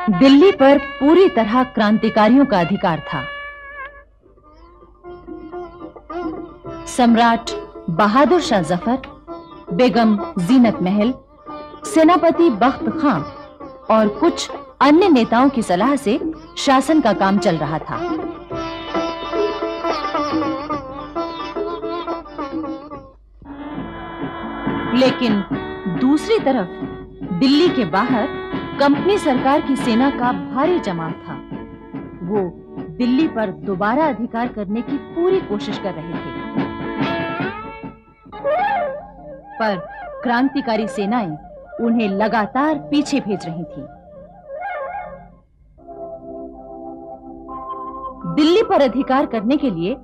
दिल्ली पर पूरी तरह क्रांतिकारियों का अधिकार था। सम्राट बहादुर शाह जफर, बेगम जीनत महल, सेनापति बख्त खां और कुछ अन्य नेताओं की सलाह से शासन का काम चल रहा था। लेकिन दूसरी तरफ दिल्ली के बाहर कंपनी सरकार की सेना का भारी जमाव था। वो दिल्ली पर दोबारा अधिकार करने की पूरी कोशिश कर रहे थे, पर क्रांतिकारी सेनाएं उन्हें लगातार पीछे भेज रही थीं। दिल्ली पर अधिकार करने के लिए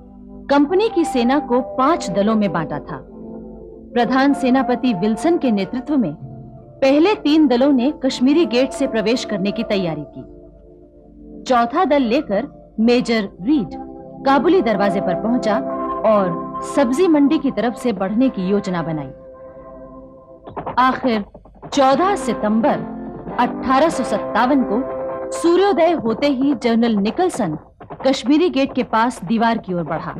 कंपनी की सेना को 5 दलों में बांटा था। प्रधान सेनापति विल्सन के नेतृत्व में पहले 3 दलों ने कश्मीरी गेट से प्रवेश करने की तैयारी की। चौथा दल लेकर मेजर रीड काबुली दरवाजे पर पहुंचा और सब्जी मंडी की तरफ से बढ़ने की योजना बनाई। आखिर 14 सितंबर 1857 को सूर्योदय होते ही जनरल निकलसन कश्मीरी गेट के पास दीवार की ओर बढ़ा।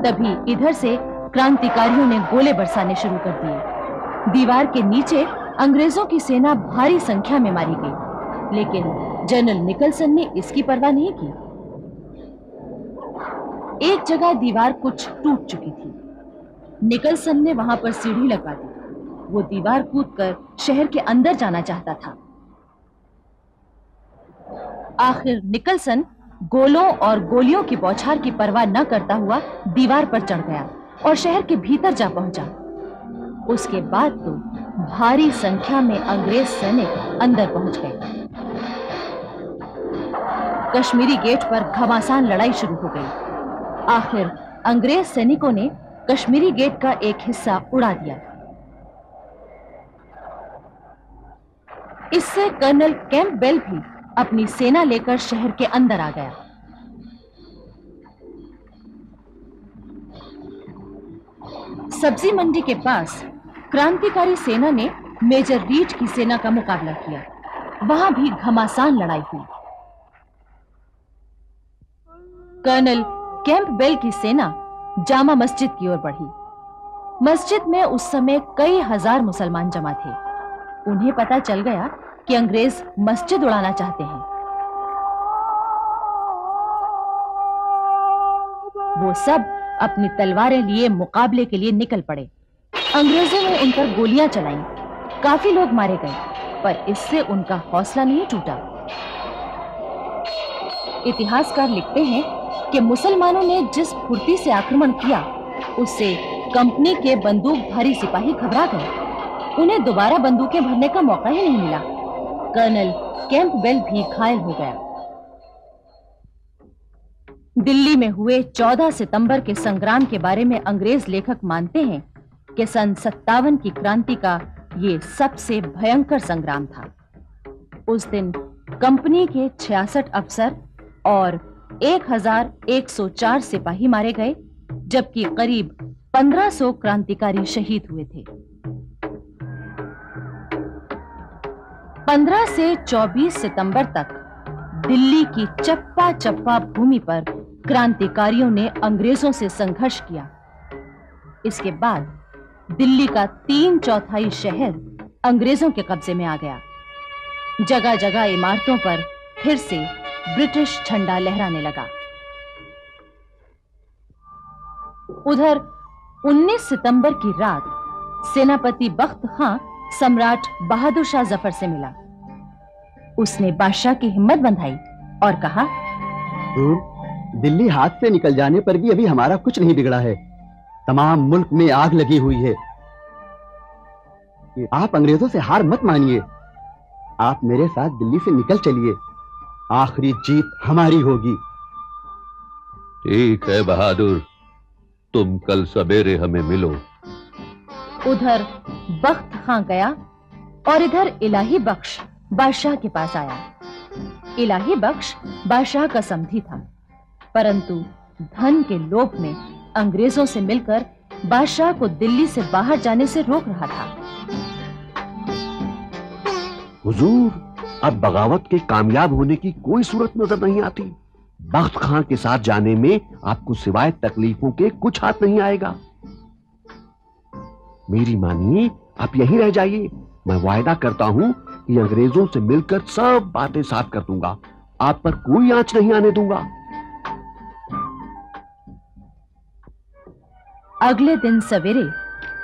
तभी इधर से क्रांतिकारियों ने गोले बरसाने शुरू कर दिए। दीवार के नीचे अंग्रेजों की सेना भारी संख्या में मारी गई, लेकिन जनरल निकलसन ने इसकी परवाह नहीं की। एक जगह दीवार कुछ टूट चुकी थी। निकलसन ने वहां पर सीढ़ी लगवा दी। वो दीवार कूदकर शहर के अंदर जाना चाहता था। आखिर निकलसन गोलों और गोलियों की बौछार की परवाह न करता हुआ दीवार पर चढ़ गया और शहर के भीतर जा पहुंचा। उसके बाद तो भारी संख्या में अंग्रेज सैनिक अंदर पहुंच गए। कश्मीरी गेट पर घमासान लड़ाई शुरू हो गई। आखिर अंग्रेज सैनिकों ने कश्मीरी गेट का एक हिस्सा उड़ा दिया। इससे कर्नल कैंपबेल भी अपनी सेना लेकर शहर के अंदर आ गया। सब्जी मंडी के पास क्रांतिकारी सेना ने मेजर रीड की सेना का मुकाबला किया। वहां भी घमासान लड़ाई हुई। कर्नल कैंपबेल की सेना जामा मस्जिद की ओर बढ़ी। मस्जिद में उस समय कई हजार मुसलमान जमा थे। उन्हें पता चल गया कि अंग्रेज मस्जिद उड़ाना चाहते हैं। वो सब अपनी तलवारें लिए मुकाबले के लिए निकल पड़े। अंग्रेजों ने उन पर गोलियां चलाईं। काफी लोग मारे गए, पर इससे उनका हौसला नहीं टूटा। इतिहासकार लिखते हैं कि मुसलमानों ने जिस फुर्ती से आक्रमण किया, उससे कंपनी के बंदूकधारी सिपाही घबरा गए। उन्हें दोबारा बंदूकें भरने का मौका ही नहीं मिला। कर्नल कैंपबेल भी घायल हो गया। दिल्ली में हुए 14 सितंबर के संग्राम के बारे में अंग्रेज लेखक मानते हैं कि सन 57 की क्रांति का ये सबसे भयंकर संग्राम था। उस दिन कंपनी के 66 अफसर और 1104 सिपाही मारे गए, जबकि करीब 1500 क्रांतिकारी शहीद हुए थे। 15 से 24 सितंबर तक दिल्ली की चप्पा चप्पा भूमि पर क्रांतिकारियों ने अंग्रेजों से संघर्ष किया। इसके बाद दिल्ली का 3/4 शहर अंग्रेजों के कब्जे में आ गया। जगह जगह इमारतों पर फिर से ब्रिटिश झंडा लहराने लगा। उधर 19 सितंबर की रात सेनापति बख्त खां सम्राट बहादुर शाह जफर से मिला। उसने बादशाह की हिम्मत बंधाई और कहा, दिल्ली हाथ से निकल जाने पर भी अभी हमारा कुछ नहीं बिगड़ा है। तमाम मुल्क में आग लगी हुई है। आप अंग्रेजों से हार मत मानिए। आप मेरे साथ दिल्ली से निकल चलिए। आखिरी जीत हमारी होगी। ठीक है बहादुर, तुम कल सवेरे हमें मिलो। उधर बख्त खां गया और इधर इलाही बख्श बादशाह के पास आया। इलाही बख्श बादशाह का समधी था, परंतु धन के लोभ में अंग्रेजों से मिलकर बादशाह को दिल्ली से बाहर जाने से रोक रहा था। हुजूर, अब बगावत के कामयाब होने की कोई सूरत नजर नहीं आती। बख्त खां के साथ जाने में आपको सिवाय तकलीफों के कुछ हाथ नहीं आएगा। मेरी मानिए, आप यहीं रह जाइए। मैं वायदा करता हूं कि अंग्रेजों से मिलकर सब बातें साफ कर दूंगा। आप पर कोई आंच नहीं आने दूंगा। अगले दिन सवेरे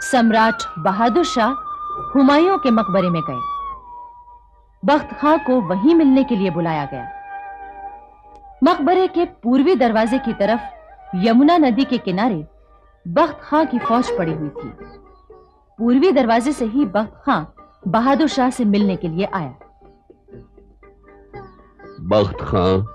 सम्राट बहादुर शाह हुमायूं के मकबरे में गए। बख्त खां को वहीं मिलने के लिए बुलाया गया। मकबरे के पूर्वी दरवाजे की तरफ यमुना नदी के किनारे बख्त खां की फौज पड़ी हुई थी। पूर्वी दरवाजे से ही बख्त खां बहादुर शाह से मिलने के लिए आया। बख्त खां,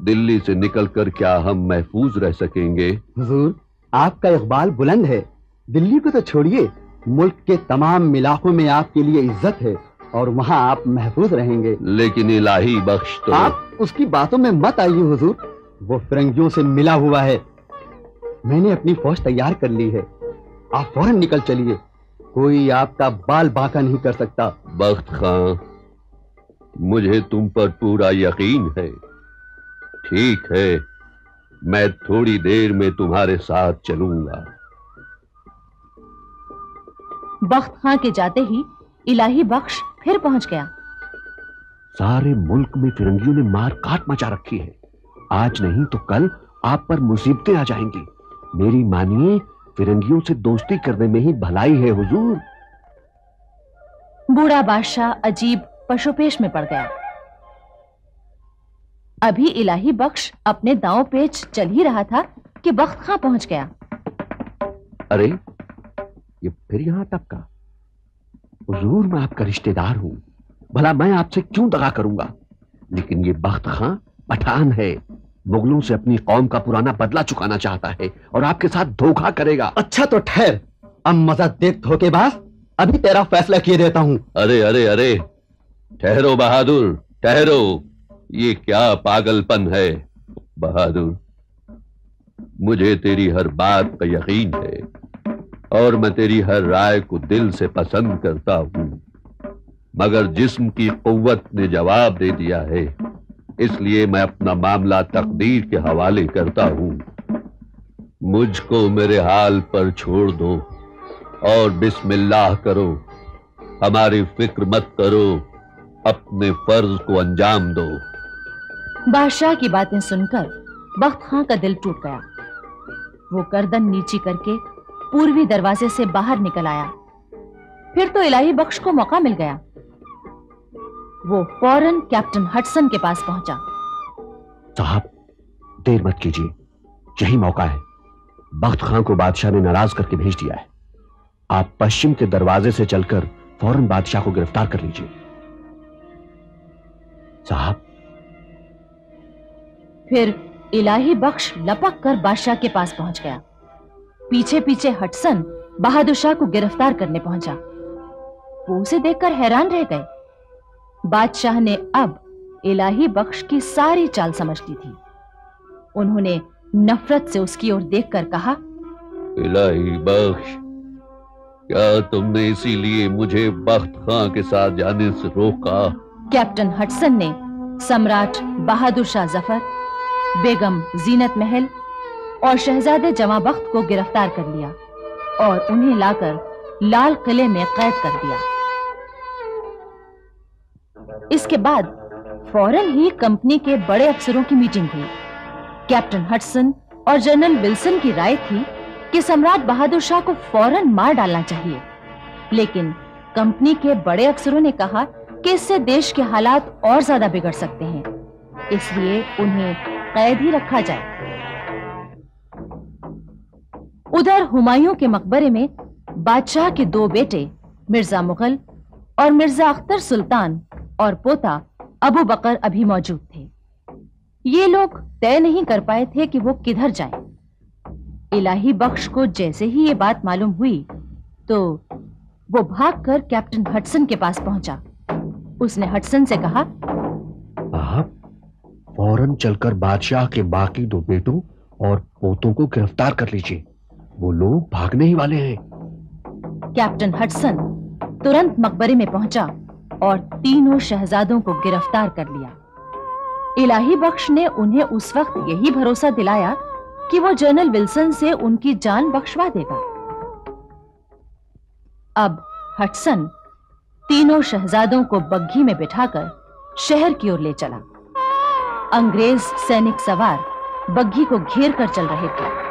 दिल्ली से निकलकर क्या हम महफूज रह सकेंगे? हुजूर, आपका इकबाल बुलंद है। दिल्ली को तो छोड़िए, मुल्क के तमाम इलाकों में आपके लिए इज्जत है और वहां आप महफूज रहेंगे। लेकिन इलाही बख्श तो... आप उसकी बातों में मत आइए हुजूर। वो फिरंगियों से मिला हुआ है। मैंने अपनी फौज तैयार कर ली है। आप फौरन निकल चलिए। कोई आपका बाल बांका नहीं कर सकता। बख्त खां, मुझे तुम पर पूरा यकीन है। ठीक है, मैं थोड़ी देर में तुम्हारे साथ चलूंगा। बख्त खां के जाते ही इलाही बख्श फिर पहुंच गया। सारे मुल्क में फिरंगियों ने मार काट मचा रखी है। आज नहीं तो कल आप पर मुसीबतें आ जाएंगी। मेरी मानिए, फिरंगियों से दोस्ती करने में ही भलाई है हुजूर। बूढ़ा बादशाह अजीब पशुपेश में पड़ गया। अभी इलाही बख्श अपने दांव पेच चल ही रहा था कि बख्त खां पहुंच गया। अरे, ये फिर यहां टपका। हुजूर, मैं आपका रिश्तेदार हूं। भला मैं आपसे क्यों दगा करूंगा? लेकिन ये बख्त खां पठान है। मुगलों से अपनी कौम का पुराना बदला चुकाना चाहता है और आपके साथ धोखा करेगा। अच्छा तो ठहर, अब मजा देख धोखेबाज। अभी तेरा फैसला किए देता हूं। अरे अरे अरे, ठहरो बहादुर, ठहरो। ये क्या पागलपन है बहादुर? मुझे तेरी हर बात का यकीन है और मैं तेरी हर राय को दिल से पसंद करता हूं, मगर जिस्म की कुव्वत ने जवाब दे दिया है, इसलिए मैं अपना मामला तकदीर के हवाले करता हूं। मुझको मेरे हाल पर छोड़ दो और बिस्मिल्लाह करो। हमारी फिक्र मत करो, अपने फर्ज को अंजाम दो। बादशाह की बातें सुनकर बख्त खां का दिल टूट गया। वो गर्दन नीची करके पूर्वी दरवाजे से बाहर निकल आया। फिर तो इलाही बख्श को मौका मिल गया। वो फौरन कैप्टन हडसन के पास पहुंचा। साहब, देर मत कीजिए, यही मौका है। बख्त खां को बादशाह ने नाराज करके भेज दिया है। आप पश्चिम के दरवाजे से चलकर फौरन बादशाह को गिरफ्तार कर लीजिए। साहब। फिर इलाही बख्श लपक कर बादशाह के पास पहुंच गया। पीछे पीछे हडसन बहादुर शाह को गिरफ्तार करने पहुंचा। वो उसे देखकर हैरान रह गए। बादशाह ने अब इलाही बख्श की सारी चाल समझ ली थी। उन्होंने नफरत से उसकी ओर देखकर कहा, इलाही बख्श, क्या तुमने इसीलिए मुझे बख्त खां के साथ जाने से रोका? कैप्टन हडसन ने सम्राट बहादुर शाह जफर, बेगम जीनत महल और शहजादे जमां बख्त को गिरफ्तार कर लिया और उन्हें लाकर लाल किले में कैद कर दिया। इसके बाद फौरन ही कंपनी के बड़े अफसरों की मीटिंग हुई। कैप्टन हडसन और जनरल विल्सन की राय थी कि सम्राट बहादुर शाह को फौरन मार डालना चाहिए, लेकिन कंपनी के बड़े अफसरों ने कहा कि इससे देश के हालात और ज्यादा बिगड़ सकते हैं, इसलिए उन्हें कैद ही रखा जाए। उधर हुमायूं के मकबरे में बादशाह के दो बेटे मिर्जा मुगल और मिर्जा अख्तर सुल्तान और पोता अबू बकर अभी मौजूद थे। ये लोग तय नहीं कर पाए थे कि वो किधर जाएं। इलाही बख्श को जैसे ही ये बात मालूम हुई तो वो भागकर कैप्टन हडसन के पास पहुंचा। उसने हडसन से कहा, आप फौरन चलकर बादशाह के बाकी दो बेटों और पोतों को गिरफ्तार कर लीजिए। वो लोग भागने ही वाले हैं। कैप्टन हडसन तुरंत मकबरे में पहुंचा और तीनों शहजादों को गिरफ्तार कर लिया। इलाही बख्श ने उन्हें उस वक्त यही भरोसा दिलाया कि वो जनरल विल्सन से उनकी जान बख्शवा देगा। अब हटसन तीनों शहजादों को बग्घी में बिठाकर शहर की ओर ले चला। अंग्रेज सैनिक सवार बग्घी को घेर कर चल रहे थे।